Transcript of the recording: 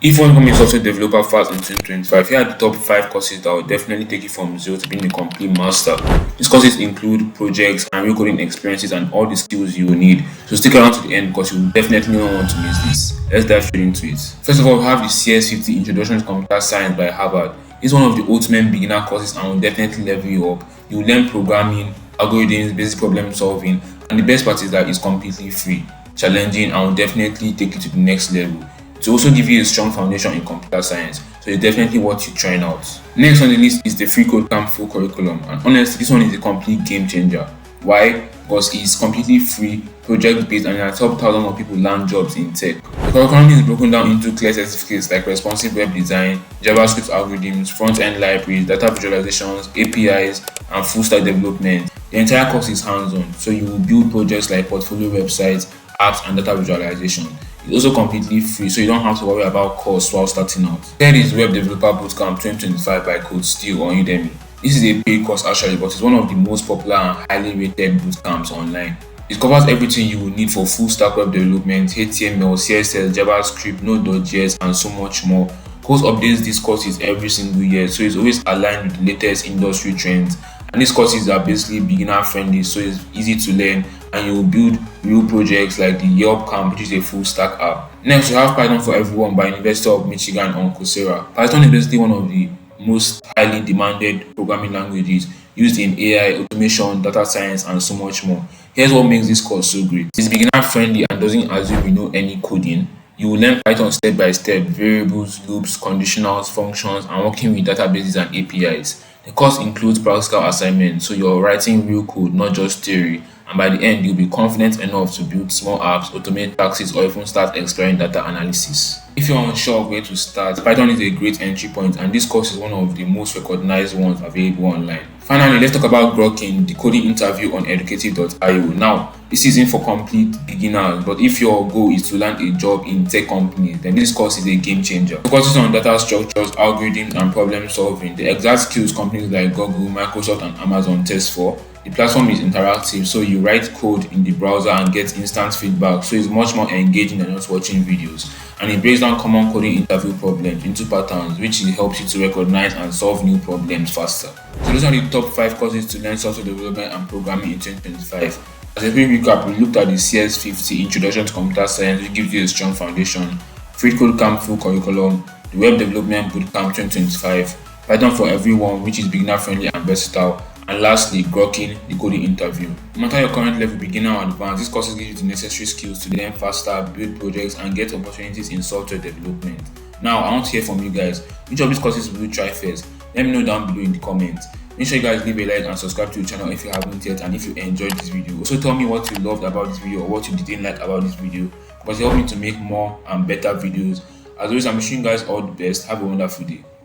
If you want to become a software developer fast in 2025, here are the top 5 courses that will definitely take you from zero to being a complete master. These courses include projects and real coding experiences and all the skills you will need. So stick around to the end because you will definitely not want to miss this. Let's dive straight into it. First of all, we have the CS50 Introduction to Computer Science by Harvard. This is one of the ultimate beginner courses and will definitely level you up. You will learn programming, algorithms, basic problem solving, and the best part is that it's completely free, challenging, and will definitely take you to the next level to also give you a strong foundation in computer science. So it's definitely worth you trying out. Next on the list is the free code camp full curriculum, and honestly, this one is a complete game changer. Why? Because it's completely free, project based, and it helped thousands of people land jobs in tech. The curriculum is broken down into clear certificates like responsive web design, JavaScript algorithms, front end libraries, data visualizations, APIs, and full stack development. The entire course is hands on, so you will build projects like portfolio websites, apps, and data visualization. It's also completely free, so you don't have to worry about costs while starting out. Third is Web Developer Bootcamp 2025 by Code Steel on Udemy. This is a paid course actually, but it's one of the most popular and highly rated bootcamps online. It covers everything you will need for full stack web development, HTML, CSS, JavaScript, Node.js, and so much more. Course updates these courses every single year, so it's always aligned with the latest industry trends. And these courses are basically beginner friendly, so it's easy to learn and you will build real projects like the Yelp Camp, which is a full stack app. Next, we have Python for Everyone by University of Michigan on Coursera. Python is basically one of the most highly demanded programming languages used in AI, automation, data science, and so much more. Here's what makes this course so great. It's beginner friendly and doesn't assume you know any coding. You will learn Python step by step, variables, loops, conditionals, functions, and working with databases and APIs. The course includes practical assignments, so you're writing real code, not just theory. And by the end, you'll be confident enough to build small apps, automate taxes, or even start exploring data analysis. If you're unsure of where to start, Python is a great entry point, and this course is one of the most recognized ones available online. Finally, let's talk about Grokking, the coding interview on educative.io. Now, this isn't for complete beginners, but if your goal is to land a job in tech companies, then this course is a game changer. It focuses on data structures, algorithms, and problem solving, the exact skills companies like Google, Microsoft, and Amazon test for. The platform is interactive, so you write code in the browser and get instant feedback, so it's much more engaging than just watching videos. And it breaks down common coding interview problems into patterns, which helps you to recognize and solve new problems faster. So those are the top 5 courses to learn software development and programming in 2025. As a quick recap, we looked at the CS50 Introduction to Computer Science, which gives you a strong foundation, Free Code Camp full curriculum, the Web Development Bootcamp 2025, Python for Everyone, which is beginner friendly and versatile, and lastly, Grokking, the coding interview. No matter your current level, beginner or advanced, these courses give you the necessary skills to learn faster, build projects, and get opportunities in software development. Now, I want to hear from you guys. Which of these courses will you try first? Let me know down below in the comments. Make sure you guys leave a like and subscribe to the channel if you haven't yet and if you enjoyed this video. Also tell me what you loved about this video or what you didn't like about this video because it helped me to make more and better videos. As always, I'm wishing you guys all the best. Have a wonderful day.